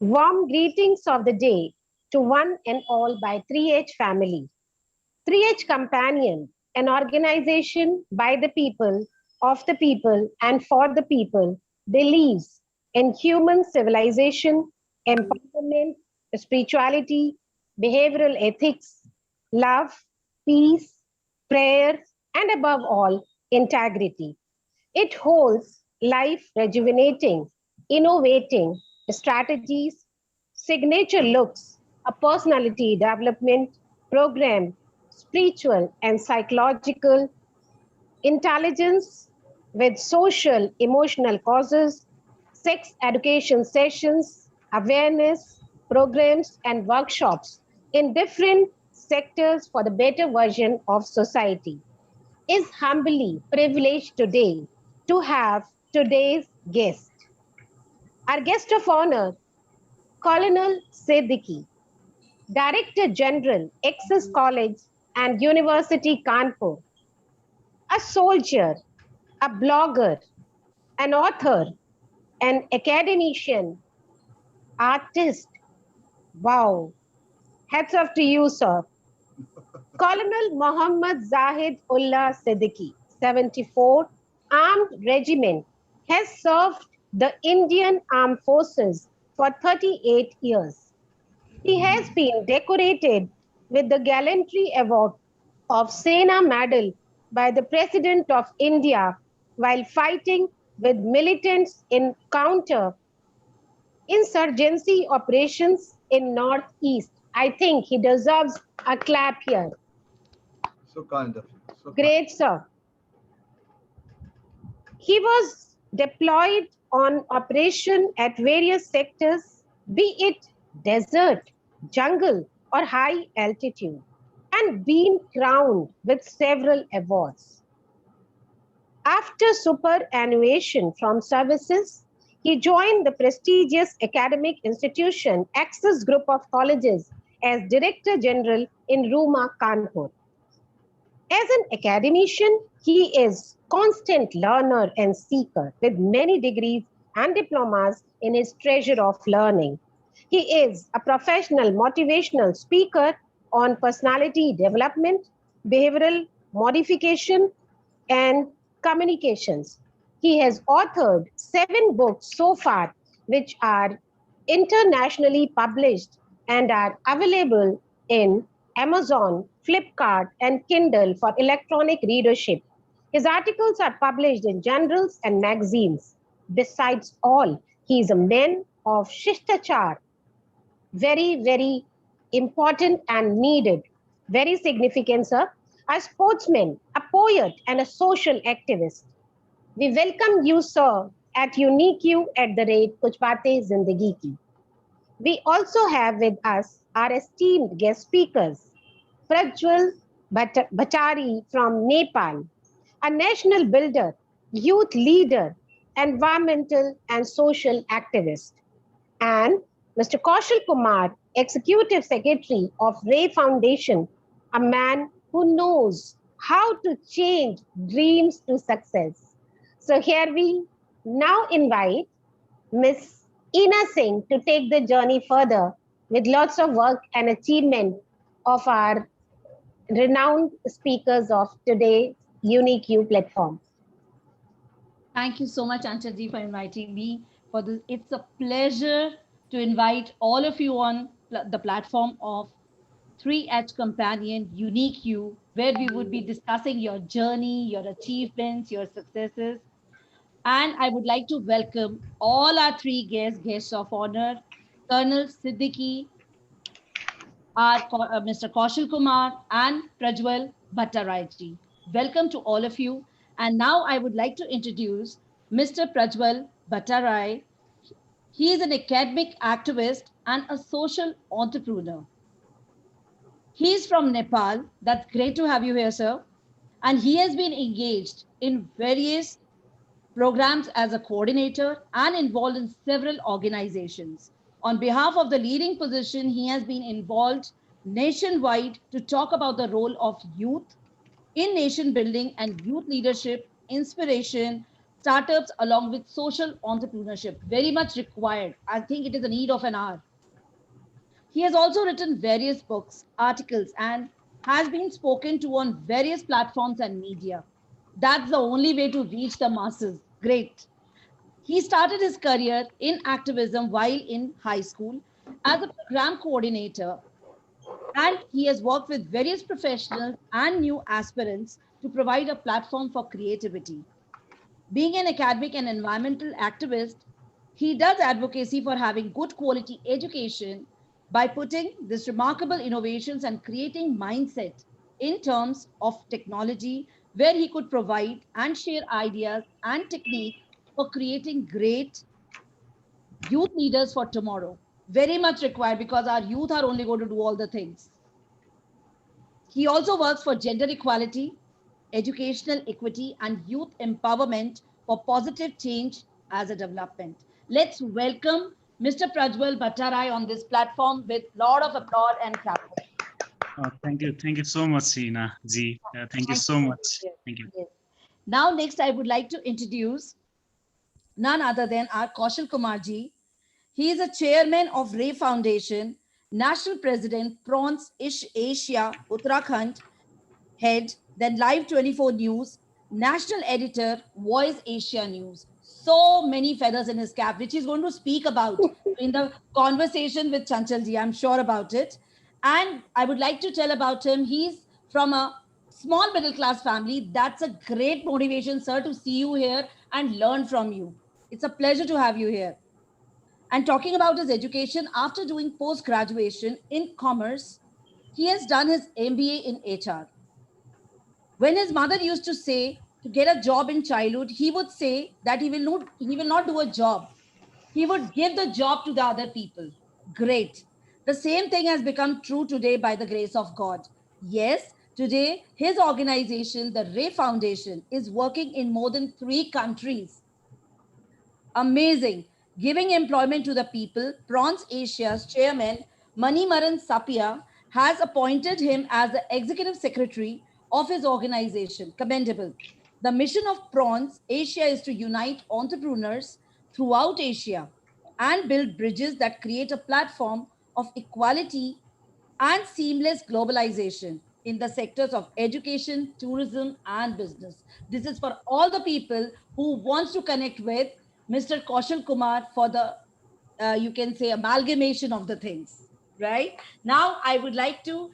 Warm greetings of the day to one and all by 3H family. 3H Companion, an organization by the people, of the people, and for the people, believes in human civilization, empowerment, spirituality, behavioral ethics, love, peace, prayer, and above all, integrity. It holds life rejuvenating, innovating strategies, signature looks, a personality development program, spiritual and psychological intelligence with social emotional causes, sex education sessions, awareness programs, and workshops in different sectors for the better version of society is humbly privileged today to have today's guest. Our guest of honor, Colonel Siddiqui, Director General, Access College and University Kanpur, a soldier, a blogger, an author, an academician, artist. Wow. Hats off to you, sir. Colonel Muhammad Zahid Ullah Siddiqui, 74, Armed Regiment, has served the Indian Armed Forces for 38 years. He has been decorated with the Gallantry Award of Sena Medal by the President of India while fighting with militants in counter insurgency operations in Northeast. I think he deserves a clap here. So kind of you. So kind. Great, sir. He was deployed on operation at various sectors, be it desert, jungle, or high altitude, and been crowned with several awards. After superannuation from services, he joined the prestigious academic institution Access Group of Colleges as Director General in Ruma, Kanpur. As an academician, he is constant learner and seeker with many degrees and diplomas in his treasure of learning. He is a professional motivational speaker on personality development, behavioral modification, and communications. He has authored 7 books so far, which are internationally published and are available in Amazon, Flipkart, and Kindle for electronic readership. His articles are published in journals and magazines. Besides all, he is a man of Shishtachar, very, very important and needed, very significant, sir. A sportsman, a poet, and a social activist. We welcome you, sir, at uniqueyou@the rate Kuch Baatein Zindagi Ki. We also have with us our esteemed guest speakers, Prajwal Bhattari from Nepal, a national builder, youth leader, environmental and social activist, and Mr. Kaushal Kumar, Executive Secretary of Ray Foundation, a man who knows how to change dreams to success. So here we now invite Miss Ina Singh to take the journey further with lots of work and achievement of our renowned speakers of today's Unique You platform. Thank you so much, Anchaji, for inviting me. For this, it's a pleasure to invite all of you on the platform of 3H Companion Unique You, where we would be discussing your journey, your achievements, your successes. And I would like to welcome all our three guests of honor, Colonel Siddiqui, Mr. Kaushal Kumar, and Prajwal Bhattaraiji. Welcome to all of you. And now I would like to introduce Mr. Prajwal Bhattarai. He is an academic activist and a social entrepreneur. He is from Nepal. That's great to have you here, sir. And he has been engaged in various programs as a coordinator and involved in several organizations. On behalf of the leading position, he has been involved nationwide to talk about the role of youth in nation building and youth leadership, inspiration, startups along with social entrepreneurship. Very much required. I think it is a need of an hour. He has also written various books, articles, and has been spoken to on various platforms and media. That's the only way to reach the masses. Great. He started his career in activism while in high school as a program coordinator, and he has worked with various professionals and new aspirants to provide a platform for creativity. Being an academic and environmental activist, he does advocacy for having good quality education by putting these remarkable innovations and creating mindset in terms of technology, where he could provide and share ideas and techniques for creating great youth leaders for tomorrow. Very much required because our youth are only going to do all the things. He also works for gender equality, educational equity, and youth empowerment for positive change as a development. Let's welcome Mr. Prajwal Bhattarai on this platform with a lot of applause and clapping. Thank you. Thank you so much, Seena ji. Thank you so much. Thank you. Yes. Now, next, I would like to introduce none other than our Kaushal Kumar ji. He is a chairman of Ray Foundation, national president, Prawns Ish Asia, Uttarakhand, head, then Live 24 News, national editor, Voice Asia News. So many feathers in his cap, which he's going to speak about in the conversation with Chanchalji. I'm sure about it. And I would like to tell about him. He's from a small middle class family. That's a great motivation, sir, to see you here and learn from you. It's a pleasure to have you here. And talking about his education, after doing post graduation in commerce, he has done his MBA in HR. When his mother used to say to get a job in childhood, he would say that he will not do a job. He would give the job to the other people. Great. The same thing has become true today by the grace of God. Yes, today his organization, the Ray Foundation, is working in more than 3 countries. Amazing. Giving employment to the people, Prawns Asia's chairman, Manimaran Sapia, has appointed him as the executive secretary of his organization. Commendable. The mission of Prawns Asia is to unite entrepreneurs throughout Asia and build bridges that create a platform of equality and seamless globalization in the sectors of education, tourism, and business. This is for all the people who wants to connect with Mr. Kaushal Kumar for the, you can say, amalgamation of the things, right? Now, I would like to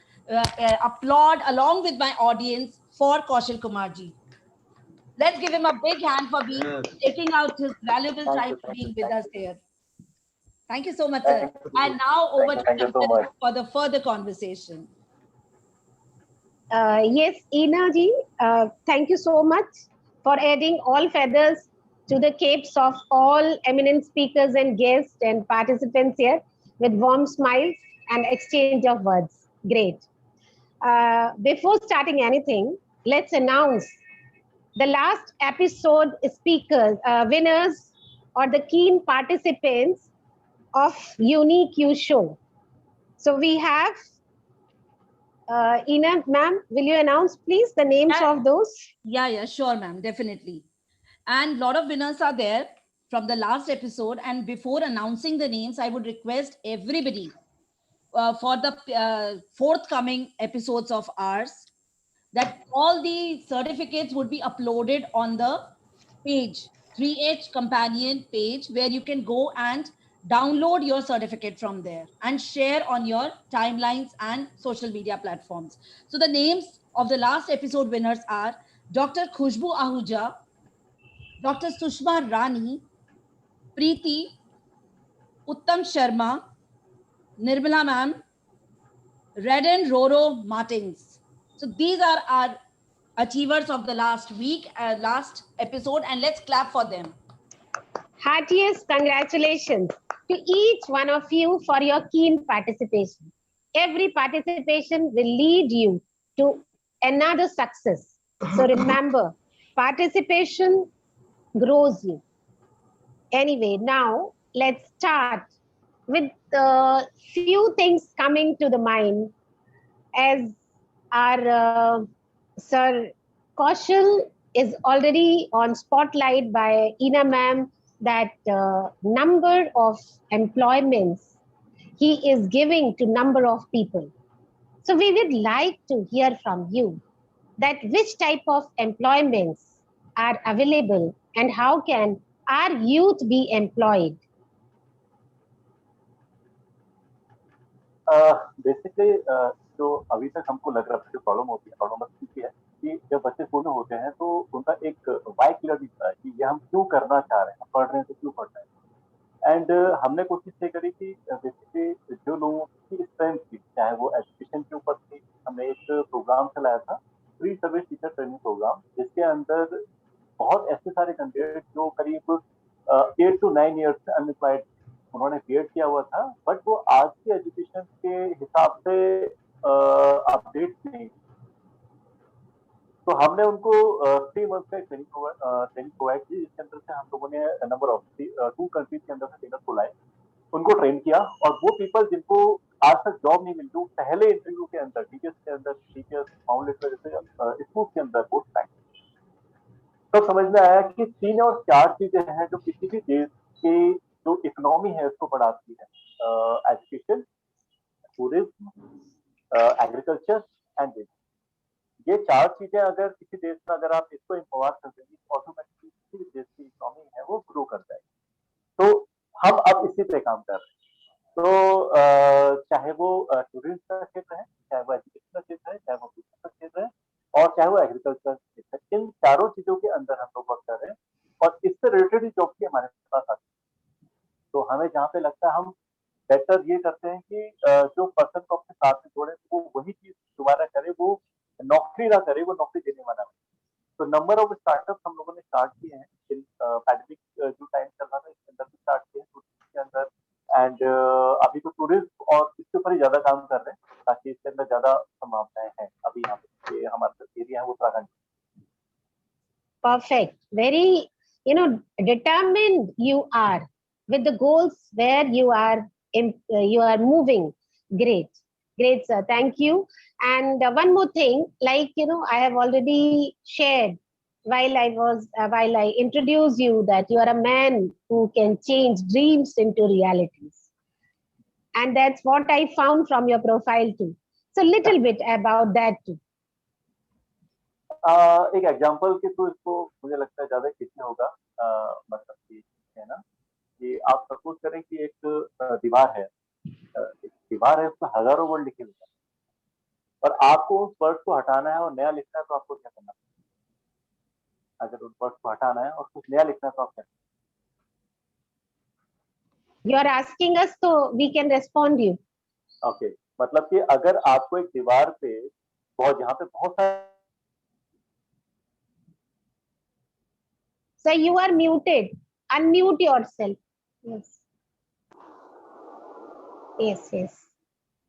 applaud along with my audience for Kaushal Kumarji. Let's give him a big hand for being Yes. taking out his valuable time to being with us here. Thank you so much, sir. And now over to Chanchalji for the further conversation. Yes, Ina ji, thank you so much for adding all feathers to the capes of all eminent speakers and guests and participants here with warm smiles and exchange of words. Great. Before starting anything, let's announce the last episode speakers, winners, or the keen participants of Unique You Show. So we have Ina, ma'am, will you announce please the names of those? Yeah, sure, ma'am, definitely. And a lot of winners are there from the last episode. And before announcing the names, I would request everybody for the forthcoming episodes of ours that all the certificates would be uploaded on the page, 3H Companion page, where you can go and download your certificate from there and share on your timelines and social media platforms. So the names of the last episode winners are Dr. Khushbu Ahuja, Dr. Sushma Rani, Preeti, Uttam Sharma, Nirmala ma'am, Red and Roro Martins. So these are our achievers of the last week, last episode, and let's clap for them. Heartiest congratulations to each one of you for your keen participation. Every participation will lead you to another success. So remember, participation grows you. Anyway, now let's start with a few things coming to the mind as our Sir Kaushal is already on spotlight by Ina ma'am, that number of employments he is giving to number of people. So we would like to hear from you that which type of employments are available and how can our youth be employed? Basically जो अभी तक हमको लग रहा है जो problem होती है, प्रॉब्लम बस ये है कि जब बच्चे स्कूल में होते हैं तो उनका एक वाई क्लियर दिखता है कि ये हम क्यों करना चाह रहे हैं, पढ़ रहे हैं तो क्यों पढ़ रहे हैं। एंड हमने कोशिश ये करी कि बेसिकली जो लोगों की स्ट्रेंथ थी, चाहे वो एजुकेशन के ऊपर थी, हमने एक प्रोग्राम चलाया था, free service teacher training programme, जिसके अंदर बहुत ऐसे सारे कैंडिडेट जो करीब 8 to 9 ईयर्स से अनएम्प्लॉयड, उन्होंने बीएड किया हुआ था, बट वो आज की एजुकेशन के हिसाब से अपडेट नहीं। तो हमने उनको 3 मंथ का ट्रेनिंग प्रोवाइड की, जिसके अंदर से हम लोगों ने नंबर ऑफ 2 कंट्रीज के अंदर से ट्रेनर को लाए, उनको ट्रेन किया, और वो पीपल जिनको आज तक जॉब नहीं मिलती, पहले इंटरव्यू के अंदर टीचर्स फाउंडेशन जैसे स्कूल के अंदर पोस्ट पाए। तो समझ में आया कि 3 और 4 चीजें हैं जो किसी भी देश की जो इकोनॉमी है उसको बढ़ाती है, education, tourism, agriculture and business. ये 4 चीजें अगर किसी देश में अगर आप इसको इम्पावर कर देंगे, ऑटोमेटिकली किसी भी देश की इकोनॉमी है वो ग्रो कर जाएगी। तो हम अब इसी पे काम कर रहे हैं। तो चाहे वो टूरिज्म का क्षेत्र है, चाहे वो एजुकेशन का क्षेत्र है, चाहे वो बिजनेस का क्षेत्र है, और चाहे वो एग्रीकल्चर का क्षेत्र है, इन चारों चीजों के अंदर हम लोग वर्क कर रहे हैं, और इससे रिलेटेड जॉब की हमारे पास आती है। तो हमें जहाँ पे लगता है हम बेटर ये करते हैं कि जो पर्सन को अपने साथ में जोड़े वो वही चीज दोबारा करे, वो नौकरी ना करे, वो नौकरी देने वाला है। तो नंबर ऑफ स्टार्टअप हम लोगों ने स्टार्ट किए हैं, पैंडेमिक जो टाइम चल रहा था इसके अंदर भी स्टार्ट किए के अंदर, एंड अभी तो टूरिज्म और इसके ऊपर ही ज्यादा काम कर रहे हैं, ताकि इसके अंदर ज्यादा संभावनाएं हैं। अभी यहाँ पे हमारा एरिया है Uttarakhand. Perfect. Very, determined you are with the goals where you are moving. Great. Great, sir. Thank you. And one more thing, I have already shared while I introduced you that you are a man who can change dreams into realities. And that's what I found from your profile too. So little bit about that too. एक example के through इसको मुझे लगता है ज्यादा किसी होगा, मतलब कि है ना, कि आप सपोज करें कि एक दीवार है, उसमें हजारों वर्ड लिखे हुए हैं, और आपको उस वर्ड को हटाना है और नया लिखना है, तो आपको क्या करना है? अगर उस वर्ड को हटाना है और कुछ नया लिखना है तो आप क्या? You are asking us, so we can respond you. Okay, मतलब कि अगर आपको एक दीवार पे जहाँ पे बहुत सारे Sir, you are muted. Unmute yourself. Yes.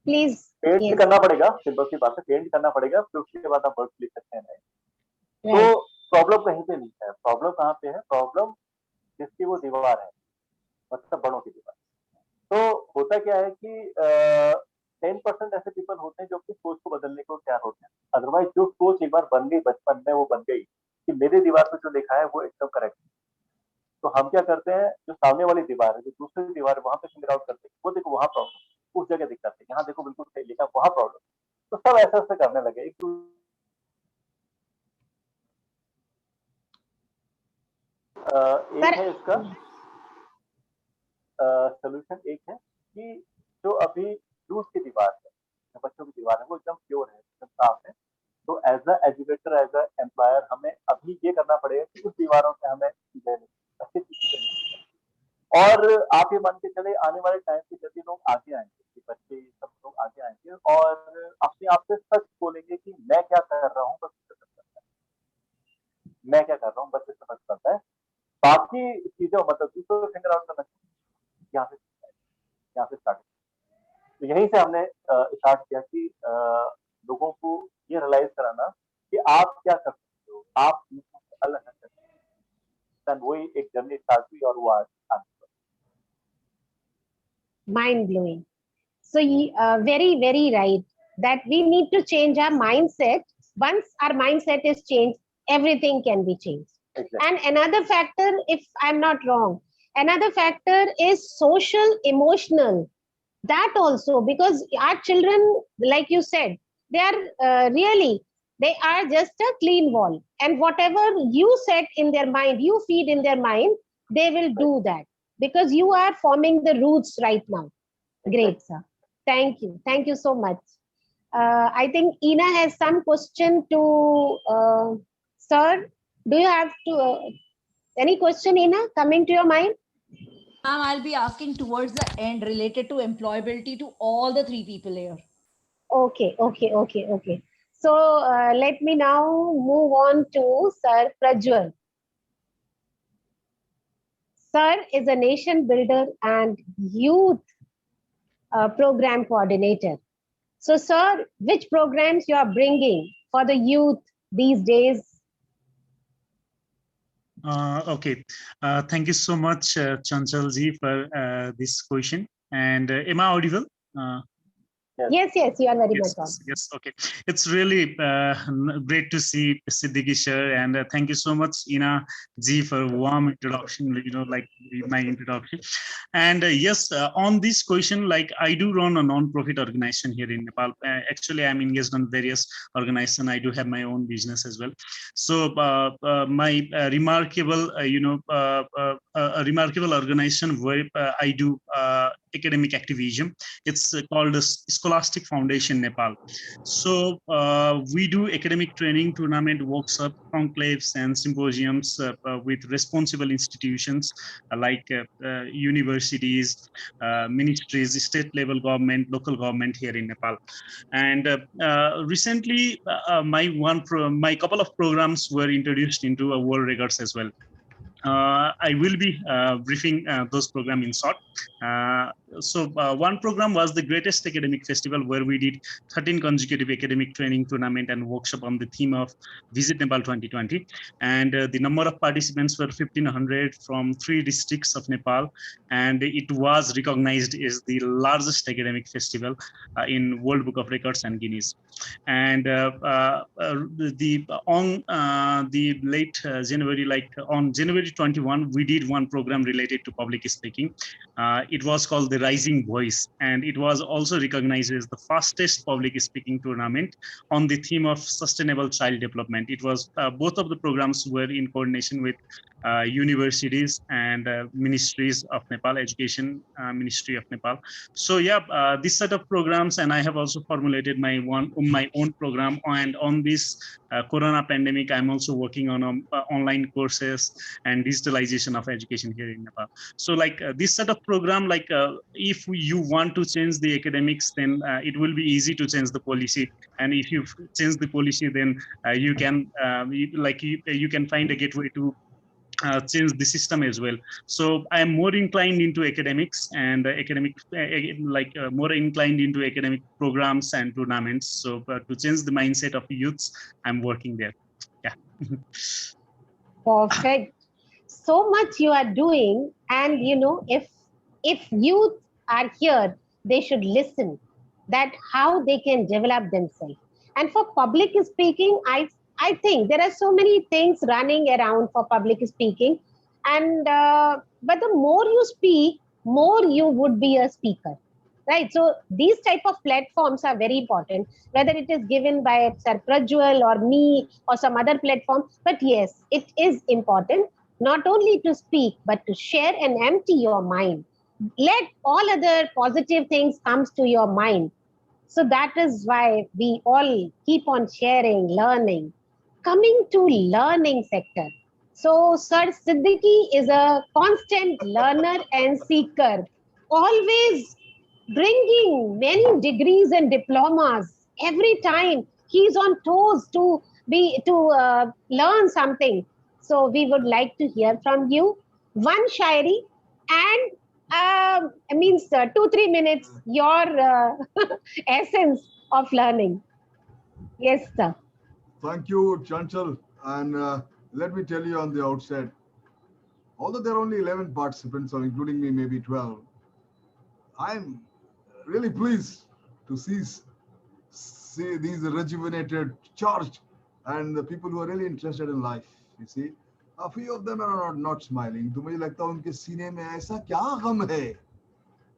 Please. Paint करना पड़ेगा, सिंपल सी बात है, पेंट करना पड़ेगा, फिर उसके बाद आप वर्ड लिख सकते हैं। तो प्रॉब्लम कहीं पे नहीं है, प्रॉब्लम कहाँ पे है? प्रॉब्लम जिसकी वो दीवार है, मतलब बड़ों की दीवार। तो होता क्या है कि 10% ऐसे पीपल होते हैं जो अपनी सोच को बदलने को तैयार होते हैं। अदरवाइज जो सोच एक बार बन गई बचपन में, वो बन गई कि मेरे दीवार पे जो लिखा है वो एकदम करेक्ट है। तो हम क्या करते हैं, जो सामने वाली दीवार है, जो दूसरी दीवार है, वहां पे फिगर आउट करते हैं, वो देखो वहां प्रॉब्लम, उस जगह दिक्कत है, यहाँ देखो बिल्कुल सही लिखा, वहां प्रॉब्लम। तो सब ऐसा ऐसा करने लगे। एक है इसका सोल्यूशन, एक है कि जो अभी जूस की दीवार है, बच्चों की दीवार है, वो एकदम प्योर है, एकदम साफ है। तो as a educator, as a employer, हमें अभी ये करना पड़ेगा कि उस दीवारों से हमें अच्छी चीजें, और आप ये मान के चले आने वाले टाइम पे जब ये लोग आगे आएंगे, बच्चे सब लोग आगे आएंगे और अपने आप से सच बोलेंगे कि मैं क्या कर रहा हूँ, बस मैं क्या कर रहा हूँ, बस समझ पाता है। बाकी चीजें मतलब दूसरों फिगर आउट करना यहाँ से स्टार्ट। तो यहीं से हमने स्टार्ट किया कि लोगों को ये रियलाइज कराना कि आप क्या कर सकते हो, आप अलग कर सकते हो। वही एक जर्नी स्टार्ट हुई और वो आज mind blowing. So very right that we need to change our mindset. Once our mindset is changed, everything can be changed. Exactly. And another factor, if I'm not wrong, another factor is social emotional. That also, because our children, like you said, they are really, they are just a clean wall. And whatever you set in their mind, you feed in their mind, they will do that because you are forming the roots right now. Great, sir. Thank you. Thank you so much. I think Ina has some question to sir. Do you have to any question, Ina, coming to your mind? Ma'am, I'll be asking towards the end related to employability to all the three people here. Okay, okay, okay, okay. So let me now move on to Sir Prajwal. Sir is a nation builder and youth program coordinator. So, sir, which programs you are bringing for the youth these days? Okay. Thank you so much, Chanchal ji, for this question. And am I audible? Yes, yes, you are very much on. Yes, okay. It's really great to see Siddiqui sir, and thank you so much, Ina ji, for warm introduction. Like my introduction. And yes, on this question, like I do run a non-profit organization here in Nepal. Actually, I'm engaged on various organizations. I do have my own business as well. So my remarkable, a remarkable organization where I do academic activism. It's called the Scholastic Foundation Nepal. So we do academic training, tournament, workshop, conclaves, and symposiums with responsible institutions like universities, ministries, state level government, local government here in Nepal. And recently, my couple of programs were introduced into a world records as well. I will be briefing those programs in short. So one program was the Greatest Academic Festival, where we did 13 consecutive academic training tournament and workshop on the theme of Visit Nepal 2020. And the number of participants were 1,500 from 3 districts of Nepal. And it was recognized as the largest academic festival in World Book of Records and Guinness. And on the late January, like on January 21, we did one program related to public speaking. It was called the Rising Voice, and it was also recognized as the fastest public speaking tournament on the theme of sustainable child development. It was both of the programs were in coordination with universities and ministries of Nepal, Education Ministry of Nepal. So yeah, this set of programs, and I have also formulated my own program. And on this Corona pandemic, I'm also working on online courses and digitalization of education here in Nepal. So like this set of program, like if you want to change the academics, then it will be easy to change the policy. And if you change the policy, then you can you can find a gateway to change the system as well. So I am more inclined into academics and more inclined into academic programs and tournaments. So to change the mindset of youths, I'm working there. Yeah. Perfect. So much you are doing, and you know, if youth are here, they should listen that how they can develop themselves. And for public speaking, I think there are so many things running around for public speaking, and but the more you speak, more you would be a speaker, right? So these type of platforms are very important, whether it is given by Sir Prajwal or me or some other platform. But yes, it is important not only to speak but to share and empty your mind. Let all other positive things comes to your mind. So that is why we all keep on sharing, learning. Coming to learning sector. So Sir Siddiqui is a constant learner and seeker, always bringing many degrees and diplomas every time. He's on toes to learn something. So we would like to hear from you one shairi and means 2-3 minutes your essence of learning. Yes, sir. Thank you, Chanchal. And let me tell you on the outset, although there are only 11 participants, or including me, maybe 12, I'm really pleased to see these rejuvenated, charged and the people who are really interested in life, you see, a few of them are not smiling. तो मुझे लगता है उनके सीने में ऐसा क्या गम है,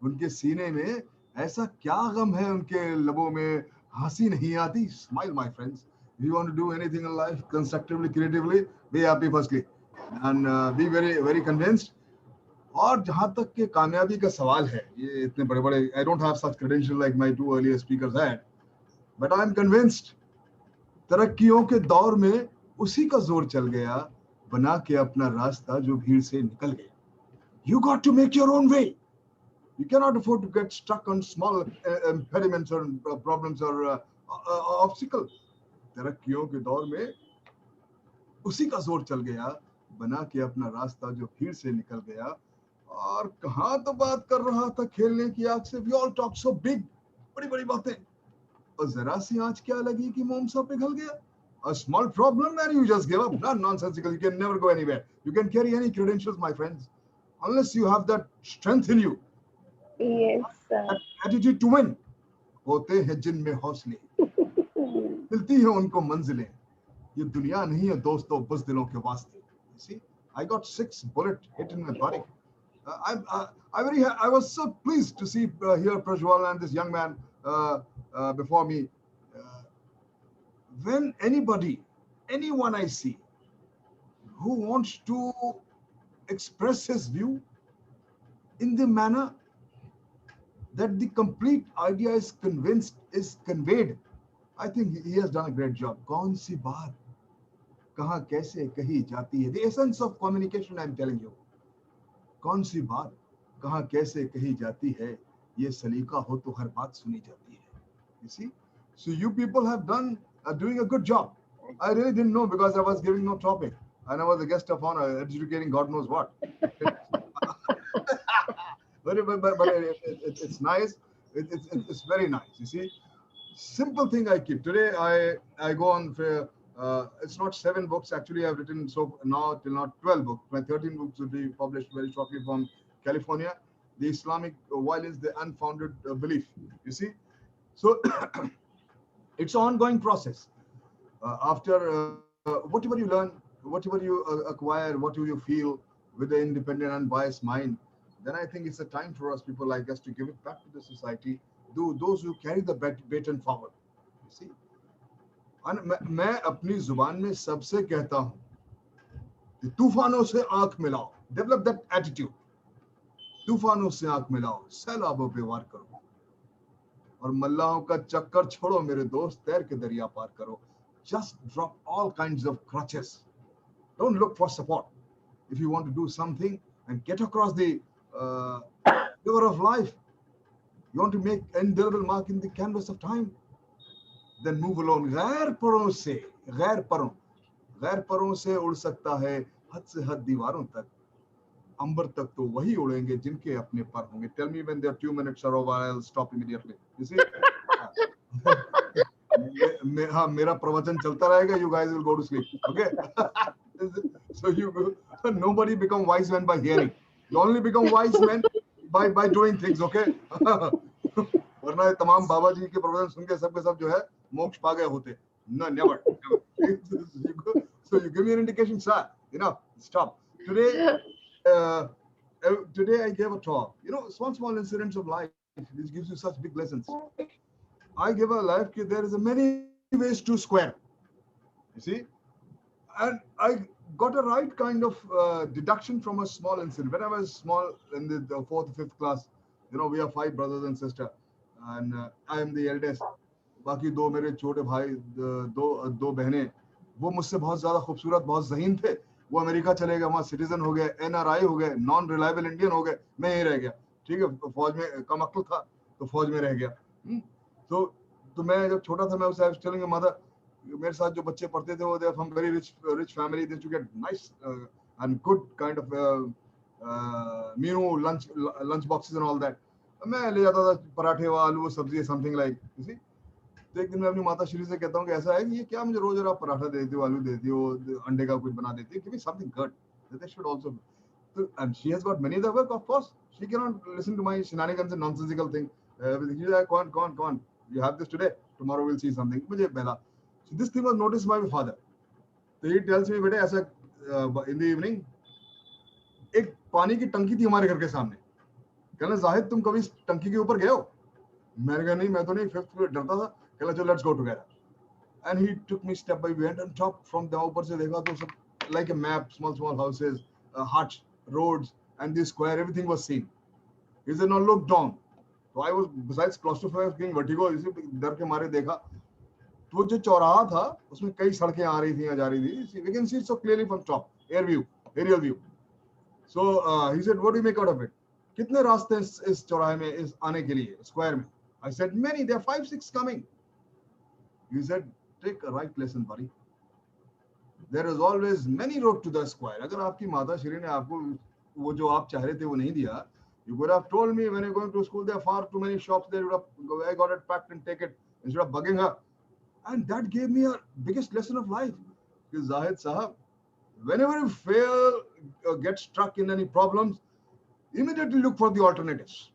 उनके सीने में ऐसा क्या गम है, उनके लबों में हंसी नहीं आती. Smile, my friends. If you want to do anything in life constructively, creatively, be happy firstly, and be very, very convinced. और जहां तक के कामयाबी का सवाल है, ये इतने बड़े बड़े, I don't have such credential like my two earlier speakers had, but I am convinced. तरक्कियों के दौर में उसी का जोर चल गया, बना के अपना रास्ता जो भीड़ से निकल गया. You got to make your own way. You cannot afford to get stuck on small impediments or problems or obstacles. तरक्कियों के दौर में उसी का जोर चल गया, बना के अपना रास्ता जो भीड़ से निकल गया. और कहाँ तो बात कर रहा था खेलने की आग से. We all talk so big, बड़ी बड़ी बातें, और जरा सी आंच क्या लगी कि मोम सा पिघल गया. A small problem and you just give up. Not nonsensical. You can never go anywhere. You can carry any credentials, my friends, unless you have that strength in you. Yes, sir. That attitude to win. होते हैं जिनमें हौसले, मिलती है उनको मंजिलें. ये दुनिया नहीं है दोस्तों बस दिलों के वास्ते. You see, I got 6 bullet hit in my body. I was so pleased to see here Prajwal and this young man before me. When anyone I see who wants to express his view in the manner that the complete idea is conveyed, I think he has done a great job. कौन सी बात कहाँ कैसे कही जाती है, the essence of communication, I'm telling you. कौन सी बात कहाँ कैसे कही जाती है, ये सलीका हो तो हर बात सुनी जाती है. You see, so you people have doing a good job. I really didn't know because I was giving no topic and I was a guest of honor, educating God knows what. but it's nice. It's very nice. You see, simple thing I keep today. I go on. It's not 7 books actually. I've written so now till not 12 books. My 13 books will be published very shortly from California. The Islamic violence, the unfounded belief. You see, so it's an ongoing process. After whatever you learn, whatever you acquire, whatever you feel with the independent, unbiased mind, then I think it's a time for us, people like us, to give it back to the society. Those who carry the baton forward. You see, मैं अपनी जुबान में सबसे कहता हूँ कि तूफानों से आंख मिलाओ. Develop that attitude. तूफानों से आंख मिलाओ, सैलाबों पे वार करो, और मल्लाहों का चक्कर छोड़ो मेरे दोस्त, तैर के दरिया पार करो. Just drop all kinds of crutches. Don't look for support. If you want to do something and get across the river of life, you want to make an indelible mark in the canvas of time, then move alone. गैर परों से उड़ सकता है हद से हद दीवारों तक, अंबर तक तो वही उड़ेंगे जिनके अपने पर होंगे. Tell me when their 2 minutes are over, I'll stop immediately. You see? हाँ, मेरा प्रवचन चलता रहेगा. You guys will go to sleep. Okay? So nobody become wise men by hearing. You only become wise men by doing things. Okay? वरना तमाम बाबा जी के प्रवचन सुन के सबके सब जो है मोक्ष पा गए होते. No, never. So you give me an indication, sir. Stop. Today I gave a talk. Small incidents of life. This gives you such big lessons. I give a life that there is many ways to square. You see, and I got a right kind of deduction from a small incident. When I was small in the 4th or 5th class, we are 5 brothers and sisters, and I am the eldest. बाकी 2 मेरे छोटे भाई, दो बहनें, वो मुझसे बहुत ज्यादा खूबसूरत, बहुत ज़हीन थे. वो अमेरिका चले गए, वहाँ सिटीजन हो गए, NRI हो गए, नॉन रिलायबल इंडियन हो गए. मैं यहीं रह गया. ठीक है, फौज में कम अक्ल था तो फौज में रह गया. तो मैं जब छोटा था, मैं उसे टेलिंग मदर, मेरे साथ जो बच्चे पढ़ते थे वो they from very rich family, they to get nice and good kind of lunch boxes and all that. मैं ले जाता था पराठे व आलू सब्जी समथिंग लाइक. तो एक दिन मैं अपनी माता श्री से कहता हूँ कि ऐसा है कि ये क्या मुझे रोज आप पराठा देती हो, आलू देती हो, अंडे का कुछ बना देती हो, give me something good that they should also. And she has got many other work, of course. She cannot listen to my shenanigans and nonsensical thing. She's like, go on. You have this today. Tomorrow we'll see something. मुझे पहला So this thing was noticed by my father. So he tells me, बेटे ऐसा in the evening एक पानी की टंकी थी हमारे घर के सामने. कहना जाहिद तुम कभी इस टंकी के ऊपर गए हो? मैंने कहा नहीं, मैं तो नहीं, 5th फ्लोर डरता था. कहना चलो let's go together. And he took me step by went on top from the ऊपर से देखा तो सब like a map, small houses, huts, roads, and the square, everything was seen. He said now look down. So I was besides claustrophobic, getting vertigo, इसी डर के मारे देखा. तो जो चौराहा था उसमें कई सड़कें आ रही थी, जा रही थी. We can see it so clearly from top, aerial view. So he said, what do you make out of it? कितने रास्ते इस चौराहे में इस आने के लिए स्क्वायर में? I said many. There are 5, 6 coming. He said, take a right lesson, buddy. There is always many road to the square. अगर आपकी माता श्री ने आपको वो जो आप चाह रहे थे वो नहीं दिया, you could have told me when you're going to school there are far too many shops there. You would have, I got it packed and take it instead of bugging her. And that gave me a biggest lesson of life. Because Zahid Sahab, whenever you fail or get stuck in any problems, immediately look for the alternatives.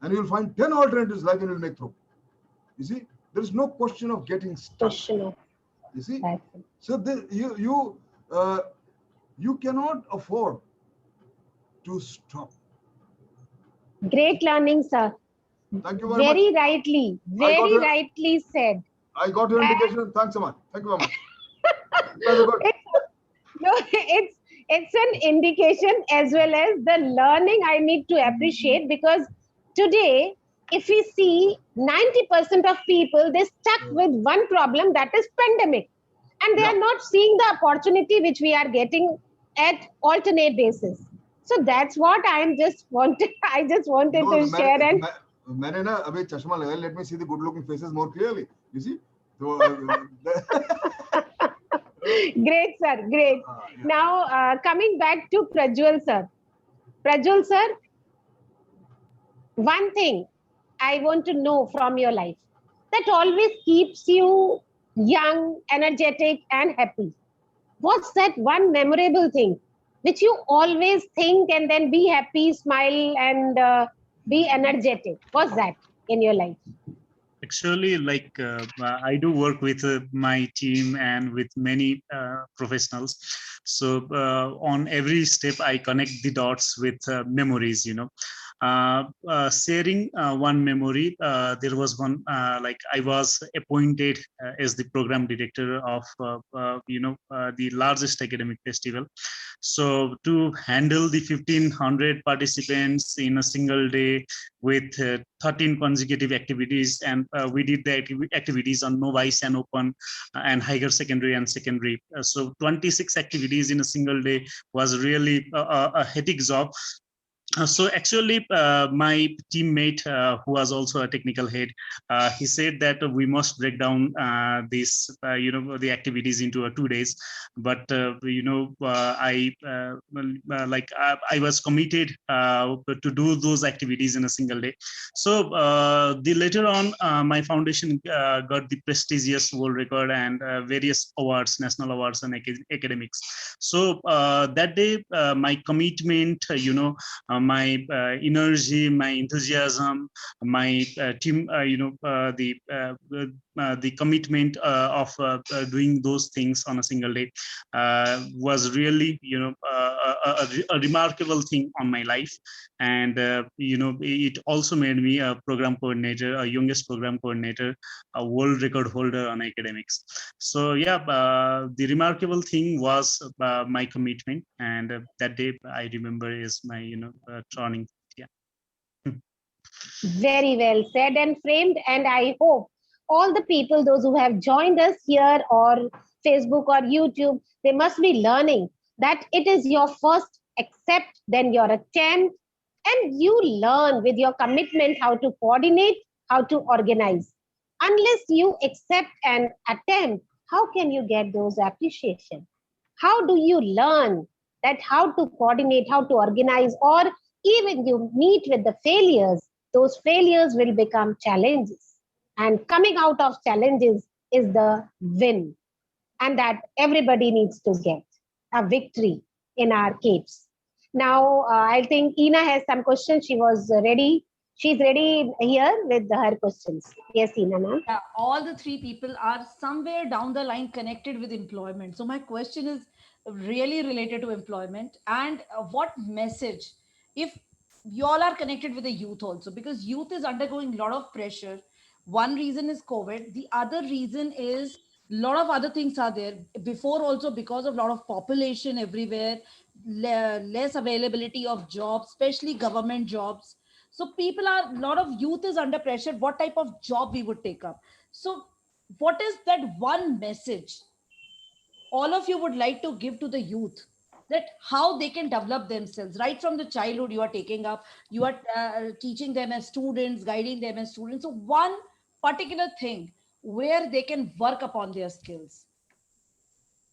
And you'll find 10 alternatives like and you'll make through. You see, there is no question of getting stuck. You see, so you cannot afford to stop. Great learning, sir. Thank you very much. Very rightly said. I got your indication. Thanks so much. Thank you very much. It's an indication as well as the learning I need to appreciate, because today, if we see 90% of people, they're stuck with one problem, that is pandemic. And they are not seeing the opportunity which we are getting at alternate basis. So that's what I just wanted to share. And मैंने ना अभी चश्मा लगाया. Let me see the good looking faces more clearly. You see? So, great, sir. Great. Yeah. Now, coming back to Prajwal, sir. Prajwal, sir, one thing I want to know from your life that always keeps you young, energetic, and happy. What's that one memorable thing which you always think and then be happy, smile, and be energetic? What's that in your life? Actually, like I do work with my team and with many professionals. So on every step, I connect the dots with memories, you know. Sharing one memory, there was one, like I was appointed as the program director of, the largest academic festival. So to handle the 1,500 participants in a single day with 13 consecutive activities, and we did the activities on novice and open and higher secondary and secondary. So 26 activities in a single day was really a hectic job. So actually, my teammate, who was also a technical head, he said that we must break down the activities into 2 days. But I was committed to do those activities in a single day. So later on, my foundation got the prestigious world record and various awards, national awards, and academics. So that day, my commitment, my energy, my enthusiasm, my team, the commitment of doing those things on a single day was really, a remarkable thing on my life. And, it also made me a program coordinator, a youngest program coordinator, a world record holder on academics. So yeah, the remarkable thing was my commitment. And that day I remember is my, turning. Yeah. Very well said and framed. And I hope all the people, those who have joined us here or Facebook or YouTube, they must be learning that it is your first accept, then your attempt, and you learn with your commitment how to coordinate, how to organize. Unless you accept and attempt, how can you get those appreciation? How do you learn that how to coordinate, how to organize, or even you meet with the failures, those failures will become challenges. And coming out of challenges is the win. And that everybody needs to get a victory in our case. Now, I think Ina has some questions. She was ready she's ready here with her questions. Yes, Ina ma'am. Yeah, all the three people are somewhere down the line connected with employment. So my question is really related to employment and what message, if you all are connected with the youth also, because youth is undergoing a lot of pressure. One reason is COVID. The other reason is a lot of other things are there before also, because of a lot of population everywhere, less availability of jobs, especially government jobs. So people are, a lot of youth is under pressure what type of job we would take up. So what is that one message all of you would like to give to the youth, that how they can develop themselves right from the childhood? You are taking up, you are teaching them as students, guiding them as students. So one particular thing where they can work upon their skills.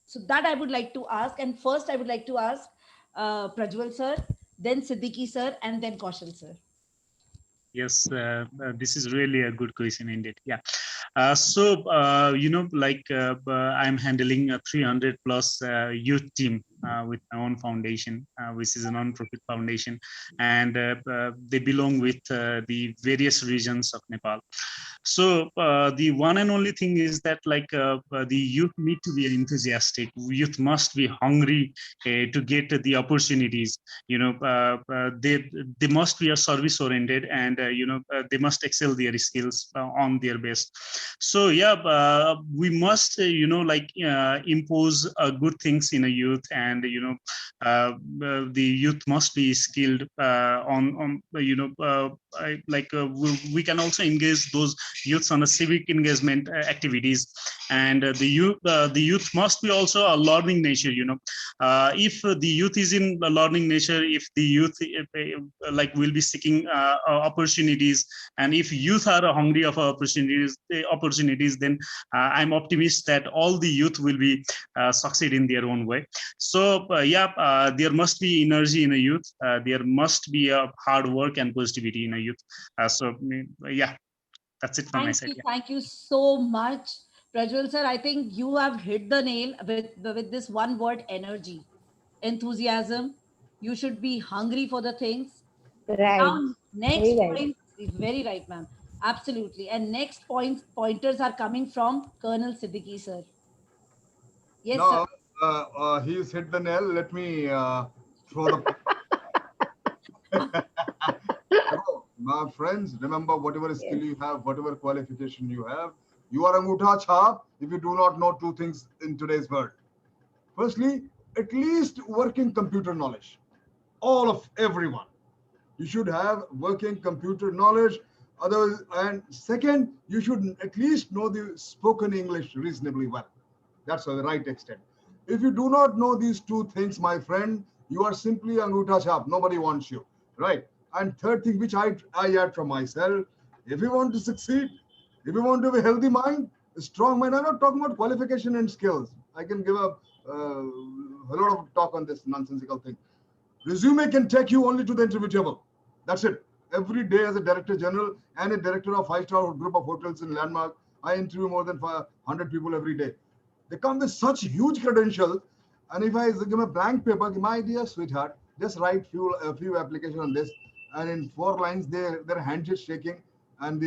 So that I would like to ask. And first I would like to ask Prajwal sir, then Siddiqui sir, and then Kaushal sir. Yes, this is really a good question indeed. Yeah. I'm handling a 300 plus youth team with my own foundation, which is a non-profit foundation, and they belong with the various regions of Nepal. So the one and only thing is that the youth need to be enthusiastic. Youth must be hungry to get the opportunities. They must be a service oriented, and they must excel their skills on their best. So yeah, we must impose good things in a youth, and the youth must be skilled we can also engage those youths on a civic engagement activities. And the youth must be also a learning nature. If the youth is in a learning nature, if the youth will be seeking opportunities, and if youth are hungry of opportunities, then I'm optimistic that all the youth will be succeed in their own way. So there must be energy in a youth. There must be a hard work and positivity in a youth. That's it from my side. Thank you so much, Prajwal sir. I think you have hit the nail with this one word: energy, enthusiasm. You should be hungry for the things. Right. Now, next Very right. point is very right, ma'am. Absolutely. And next pointers are coming from Colonel Siddiqui, sir. Yes, sir. Now, he's hit the nail. Let me throw the. So, my friends, remember, whatever skill you have, whatever qualification you have, you are Angutha Chhap if you do not know two things in today's world. Firstly, at least working computer knowledge. All of everyone. You should have working computer knowledge. Otherwise, and second, you should at least know the spoken English reasonably well. That's the right extent. If you do not know these two things, my friend, you are simply Angutha Chhap. Nobody wants you, right? And third thing, which I add from myself, if you want to succeed, if you want to have a healthy mind, a strong mind, I'm not talking about qualification and skills. I can give a lot of talk on this nonsensical thing. Resume can take you only to the interview table. That's it. Every day as a director general and a director of 5-star group of hotels in Landmark, I interview more than 100 people every day. They come with such huge credentials. And if I give a blank paper, my dear sweetheart, just write a few applications on this. And in 4 lines, their hands is shaking. And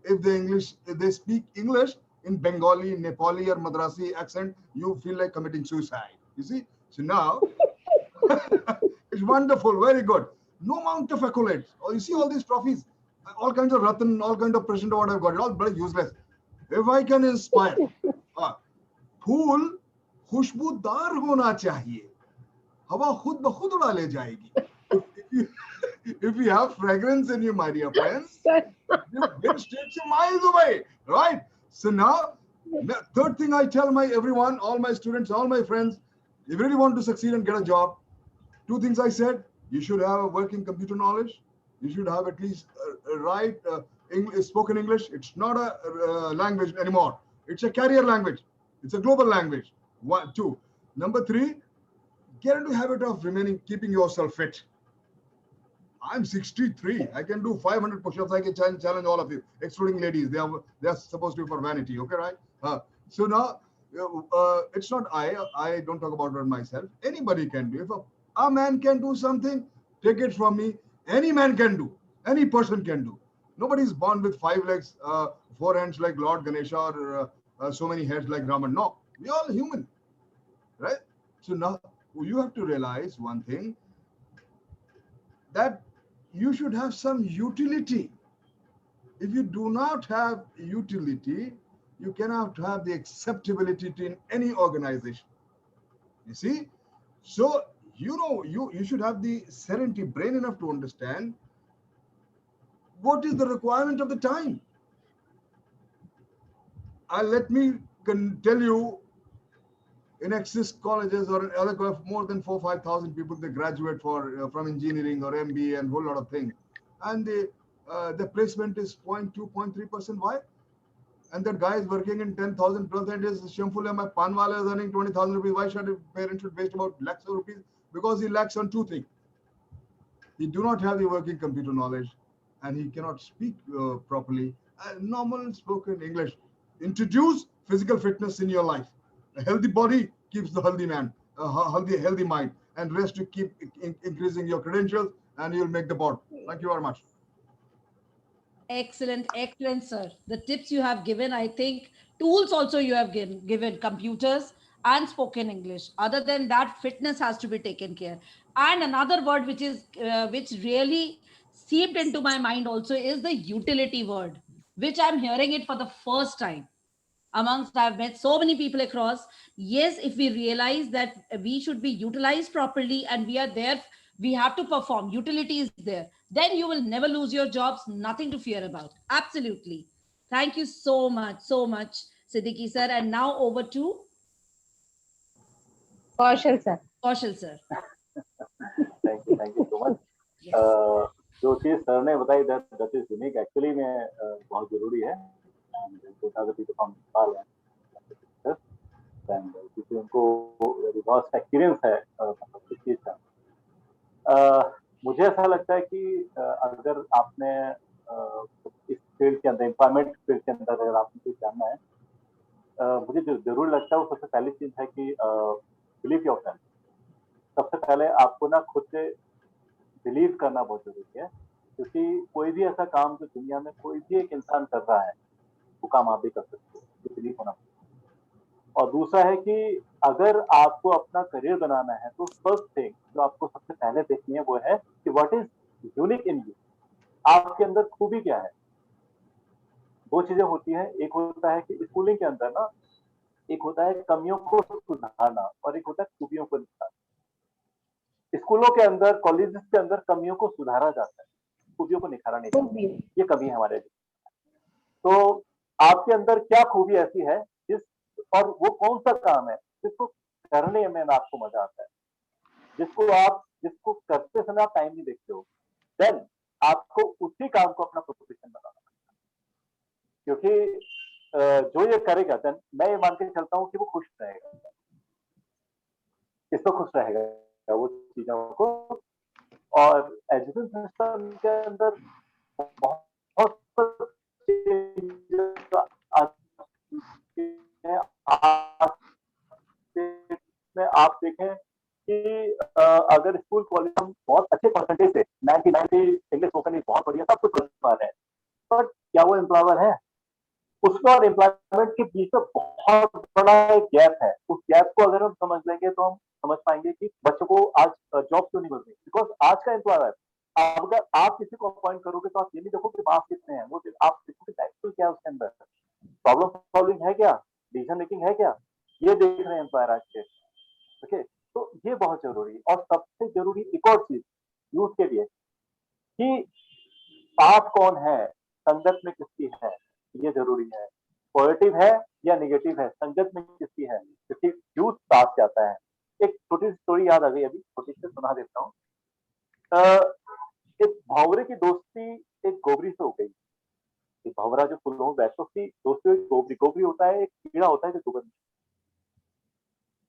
if they speak English in Bengali, Nepali, or Madrasi accent, you feel like committing suicide. You see? So now, it's wonderful, very good. No amount of accolades. Oh, you see all these trophies, all kinds of Ratan, all kinds of president award I've got, all very useless. If I can inspire, फूल खुशबूदार होना चाहिए, हवा खुद ब खुद उड़ा ले जाएगी. If you have fragrance in you, my dear friends, the wind takes you miles away, right? So now, the third thing I tell everyone, all my students, all my friends, if you really want to succeed and get a job, 2 things I said: you should have a working computer knowledge. You should have at least spoken English. It's not a language anymore. It's a carrier language. It's a global language. 1, 2. Number 3, get into the habit of keeping yourself fit. I'm 63. I can do 500 push-ups. I can challenge all of you, excluding ladies. They are supposed to be for vanity. Okay, right? So now, it's not I don't talk about it myself. Anybody can do. If a man can do something, take it from me. Any man can do. Any person can do. Nobody is born with 5 legs, 4 hands like Lord Ganesha, or so many heads like Raman. No, we are all human, right? So now you have to realize one thing, that you should have some utility. If you do not have utility, you cannot have the acceptability in any organization. You see? So, you should have the serenity, brain enough to understand what is the requirement of the time. Let me tell you, in Axis colleges or in other colleges, more than 4,000-5,000 people, they graduate from engineering or MBA and whole lot of things, and the placement is 0.2, 0.3%. Why? And that guy is working in 10,000 plus, and is shameful. My panwala is earning 20,000 rupees. Why should a parent should waste about lakhs of rupees? Because he lacks on two things. He do not have the working computer knowledge, and he cannot speak properly normal spoken English. Introduce physical fitness in your life. A healthy body keeps the healthy man, a healthy mind, and rest to keep increasing your credentials, and you'll make the board. Thank you very much. Excellent, excellent, sir. The tips you have given, I think tools also you have given computers and spoken English. Other than that, fitness has to be taken care. And another word which really seeped into my mind also is the utility word, which I'm hearing it for the first time. Amongst I've met so many people across. Yes, if we realize that we should be utilized properly and we are there, we have to perform, utility is there, then you will never lose your jobs, nothing to fear about. Absolutely. Thank you so much, Siddiqui sir. And now over to Kaushal sir. Kaushal sir. Thank you so much. Yes. जो चीज sir ने बताई that is unique actually में बहुत जरूरी है, क्योंकि उनको बहुत एक्सपीरियंस है इस चीज का। मुझे ऐसा लगता है कि अगर आपने इस फील्ड के अंदर, एम्प्लॉयमेंट फील्ड के अंदर अगर आपने कुछ जानना है, मुझे जो जरूर लगता है वो सबसे पहली चीज है कि बिलीव योरसेल्फ। सबसे पहले आपको ना खुद से बिलीव करना बहुत जरूरी है, क्योंकि कोई भी ऐसा काम जो दुनिया में कोई भी एक इंसान कर रहा है, वो काम आप भी कर सकते हो, बिलीव होना। और दूसरा है कि अगर आपको अपना करियर बनाना है, तो फर्स्ट थिंग जो आपको सबसे पहले देखनी है वो है कि what is unique in you, आपके अंदर खूबी क्या है। दो चीजें होती हैं, एक होता है कि स्कूलिंग के अंदर ना, एक होता है कमियों को सुधारना और एक होता है खूबियों को निखारना। स्कूलों के अंदर, कॉलेजेस के अंदर कमियों को सुधारा जाता है, खूबियों को निखारा नहीं जाता। ये कमी है हमारे लिए। तो आपके अंदर क्या खूबी ऐसी है और वो कौन सा काम है जिसको करने में आपको मजा आता है, जिसको करते समय आप टाइम नहीं देखते हो, देन आपको उसी काम को अपना प्रोफेशन बनाना है। क्योंकि जो ये करेगा, देन मैं ये मान के चलता हूँ कि वो खुश रहेगा, किसको खुश रहेगा, वो चीजों को। और एजुकेशन सिस्टम के अंदर बहुत आप देखें कि अगर स्कूल कॉलेज हम बहुत अच्छे परसेंटेज से 90 इंग्लिश स्पोकन बहुत बढ़िया, सब कुछ पा रहे हैं, बट क्या वो एम्प्लॉयर है? उसका और एम्प्लॉयमेंट के बीच में बहुत बड़ा एक गैप है। उस गैप को अगर हम समझ लेंगे तो हम समझ पाएंगे कि बच्चों को आज जॉब क्यों नहीं मिल रही। बिकॉज आज का एम्प्लॉयर, अगर आप किसी को अपॉइंट करोगे तो आप ये नहीं देखो कि मार्क्स कितने हैं, वो आप देखो कि क्या उसके अंदर प्रॉब्लम सॉल्विंग है क्या, डिसीजन मेकिंग है क्या, ये देख रहे हैं एम्प्लॉयर आज के। ओके, तो ये बहुत जरूरी है। और सबसे जरूरी एक और चीज यूथ के लिए कि साथ कौन है, संगत में किसकी है, ये जरूरी है। पॉजिटिव है या नेगेटिव है, संगत में किसकी है, क्योंकि यूथ साथ जाता है। एक छोटी सी स्टोरी याद आ गई, अभी छोटी सी सुना देता हूँ। एक भौवरे की दोस्ती एक गोबरी से हो गई। एक भौवरा जो फुल बैठो की दोस्ती, गोबरी होता है, एक कीड़ा होता है जो गोबर।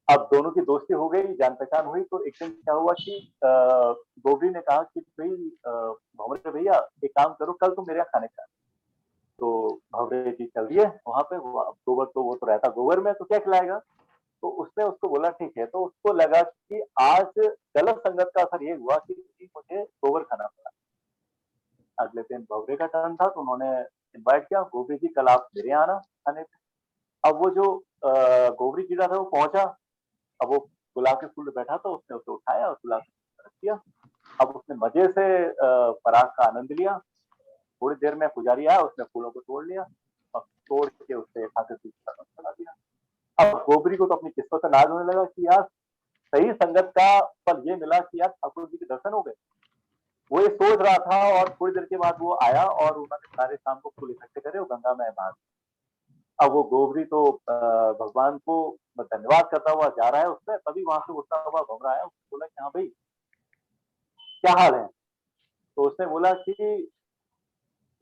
अब दोनों की दोस्ती हो गई, जान पहचान हुई। तो एक दिन क्या हुआ कि गोबरी ने कहा कि भाई भौवरे भैया एक काम करो, कल तुम मेरे यहाँ खाने का। तो भौवरे जी चल दिए वहां पे। गोबर तो वो तो रहता गोबर में, तो क्या खिलाएगा। तो उसने उसको बोला ठीक है। तो उसको लगा कि आज गलत संगत का असर ये हुआ कि मुझे गोबर खाना पड़ा। अगले दिन भवरे का टर्न था, तो उन्होंने इनवाइट किया, गोबरी जी कल आप मेरे यहाँ आना खाने पे। अब वो जो गोबरी कीड़ा था वो पहुंचा, अब वो गुलाब के फूल पे बैठा था, उसने उसे उठाया और गुलाब के फूल पे रख दिया। अब उसने मजे से पराग का आनंद लिया। थोड़ी देर में पुजारी आया, उसने फूलों को तोड़ लिया और तोड़ के उससे खाते चला दिया। अब गोबरी को तो अपनी किस्मत से नाज होने लगा कि यार सही संगत का फल ये मिला कि यार ठाकुर जी के दर्शन हो गए। वो ये सोच रहा था और थोड़ी देर के बाद वो आया और उन्होंने सारे शाम को फूल इकट्ठे करे और गंगा में बहा। अब वो गोबरी तो भगवान को धन्यवाद करता हुआ जा रहा है उसमें, तभी वहां से उठता हुआ घबरा है। उसने बोला कि हाँ भाई क्या हाल है? तो उसने बोला कि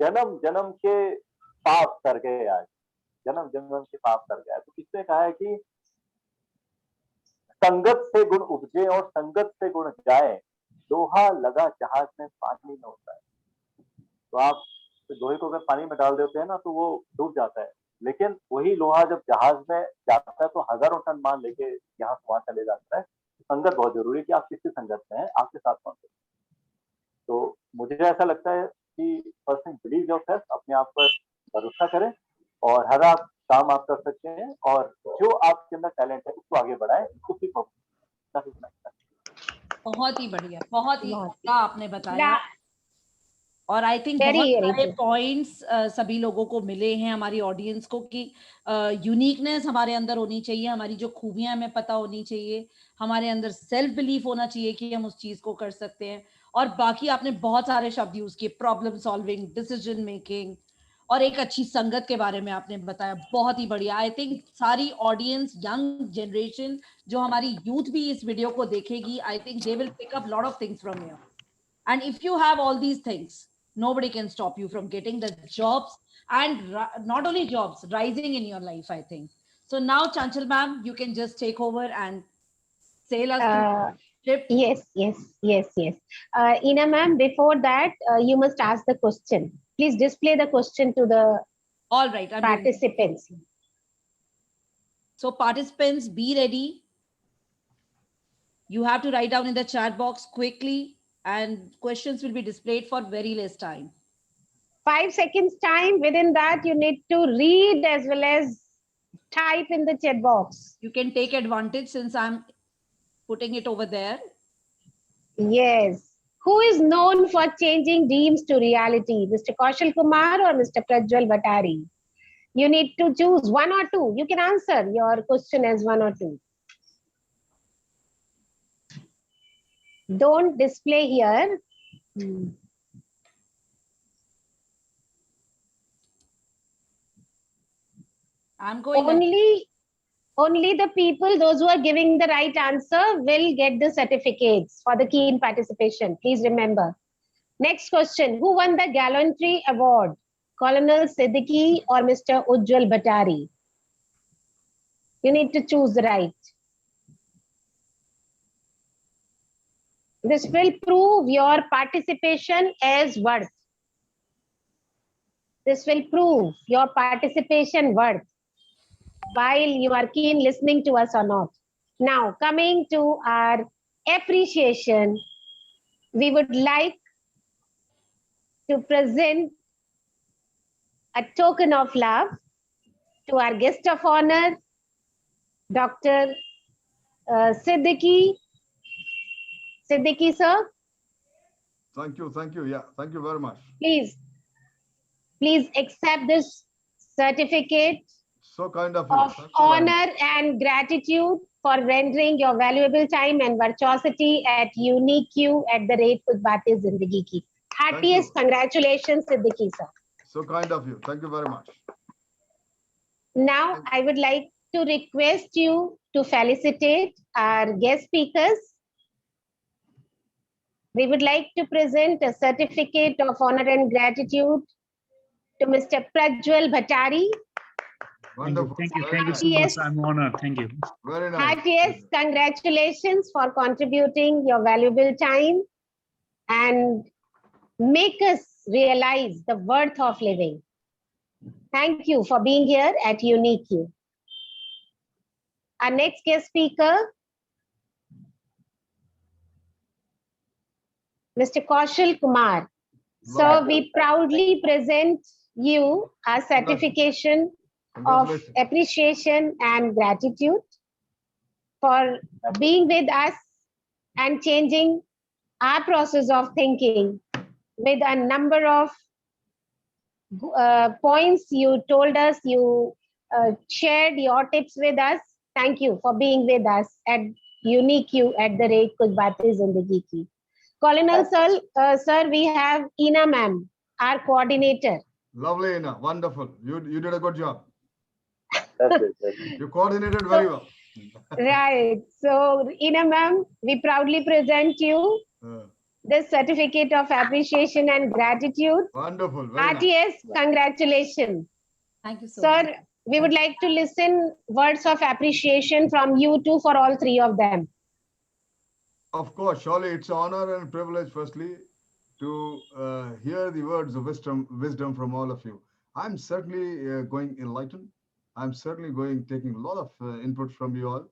जन्म जन्म के पाप कर गए आज, जन्म जन्म के पाप कर गया। तो किसने कहा है कि संगत से गुण उपजे और संगत से गुण जाए, लोहा लगा जहाज में पानी में होता है। तो आप लोहे को अगर पानी में डाल देते हैं ना तो वो डूब जाता है, लेकिन वही लोहा जब जहाज में जाता है तो हजारों टन मान लेके यहाँ से वहां चले जाता है। संगत बहुत जरूरी है कि आप किसकी संगत में हैं, आपके साथ कौन है। तो मुझे ऐसा लगता है कि फर्स्ट थिंग बिलीव योरसेल्फ, अपने आप पर भरोसा करें और हर आप काम आप कर सकते हैं और जो आपके अंदर टैलेंट है उसको आगे बढ़ाएं, उसको सीखो। बहुत ही बढ़िया, बहुत ही अच्छा आपने बताया। La- और आई थिंक Very, बहुत very सारे true. पॉइंट्स सभी लोगों को मिले हैं, हमारी ऑडियंस को, कि यूनिकनेस हमारे अंदर होनी चाहिए, हमारी जो खूबियां हमें पता होनी चाहिए, हमारे अंदर सेल्फ बिलीफ होना चाहिए कि हम उस चीज को कर सकते हैं। और बाकी आपने बहुत सारे शब्द यूज किए, प्रॉब्लम सॉल्विंग, डिसीजन मेकिंग, और एक अच्छी संगत के बारे में आपने बताया। बहुत ही बढ़िया। आई थिंक सारी ऑडियंस, यंग जनरेशन, जो हमारी यूथ भी इस वीडियो को देखेगी, I think they will pick up lot of things from here. And if you have all these things, nobody can stop you from getting the jobs, and not only jobs, rising in your life, I think. So now, Chanchal ma'am, you can just take over and sail us through Uh, the ship. yes. Ina ma'am, before that, you must ask the question. Please display the question to the All right, I'm doing it. participants. So participants, be ready. You have to write down in the chat box quickly, and questions will be displayed for very less time. 5 seconds time. Within that, you need to read as well as type in the chat box. You can take advantage since I'm putting it over there. Yes. Who is known for changing dreams to reality? Mr. Kaushal Kumar or Mr. Prajwal Bhattari? You need to choose one or two. You can answer your question as one or two. Don't display here. I'm going Only the people, those who are giving the right answer, will get the certificates for the keen participation. Please remember. Next question. Who won the Gallantry Award? Colonel Siddiqui or Mr. Ujjwal Bhattari? You need to choose the right. This will prove your participation as worth. This will prove your participation worth, while you are keen listening to us or not. Now, coming to our appreciation, we would like to present a token of love to our guest of honor, Dr. Siddiqui. Siddiqui, sir. Thank you. Yeah, thank you very much. Please accept this certificate So kind of you. of honor and gratitude for rendering your valuable time and virtuosity at uniqueyou@khudbate-zindagi ki. Heartiest congratulations, Siddiqui sir. So kind of you. Thank you very much. Now, I would like to request you to felicitate our guest speakers. We would like to present a certificate of honor and gratitude to Mr. Prajwal Bhattari. Wonderful. Thank you so much. I'm honored. Thank you. Very nice. Heartiest congratulations for contributing your valuable time and make us realize the worth of living. Thank you for being here at Unique You. Our next guest speaker, Mr. Kaushal Kumar, So we proudly present you a certification of Congratulations. appreciation and gratitude for being with us and changing our process of thinking with a number of points you told us, you shared your tips with us. Thank you for being with us at unique@kuch baatein zindagi ki. Colonel sir, we have Ina ma'am, our coordinator. Lovely, Ina. Wonderful. You did a good job. That's it. You coordinated very well. Right. So, Ina ma'am, we proudly present you this certificate of appreciation and gratitude. Wonderful. Very nice. RTS, congratulations. Thank you so much. Sir, we would like to listen words of appreciation from you two for all three of them. Of course, surely it's an honor and privilege, firstly, to hear the words of wisdom from all of you. I'm certainly going enlightened. I'm certainly going taking a lot of input from you all.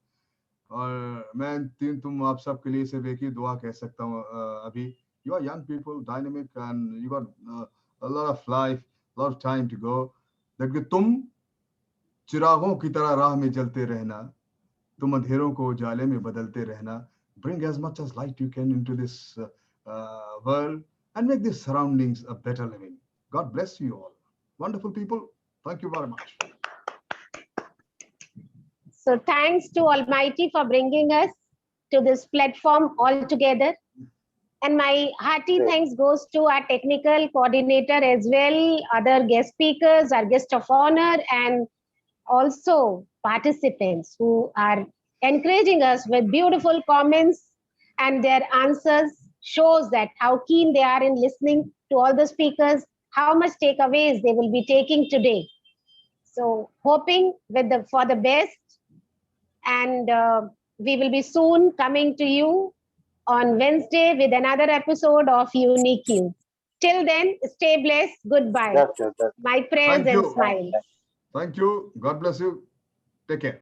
और मैं तुम आप सब के लिए सिर्फ एक ही दुआ कह सकता हूँ अभी. You are young people, dynamic, and you got a lot of life, a lot of time to go. That कि तुम चिरागों की तरह राह में जलते रहना, तुम अंधेरों को उजाले में बदलते रहना. Bring as much as light you can into this world and make these surroundings a better living. God bless you all. Wonderful people. Thank you very much. So thanks to Almighty for bringing us to this platform all together. And my hearty thanks goes to our technical coordinator as well, other guest speakers, our guest of honor, and also participants who are encouraging us with beautiful comments, and their answers shows that how keen they are in listening to all the speakers, how much takeaways they will be taking today. So hoping for the best, and we will be soon coming to you on Wednesday with another episode of Unique You. Till then, stay blessed. Goodbye. That's My prayers Thank and you. smiles. Thank you. God bless you. Take care.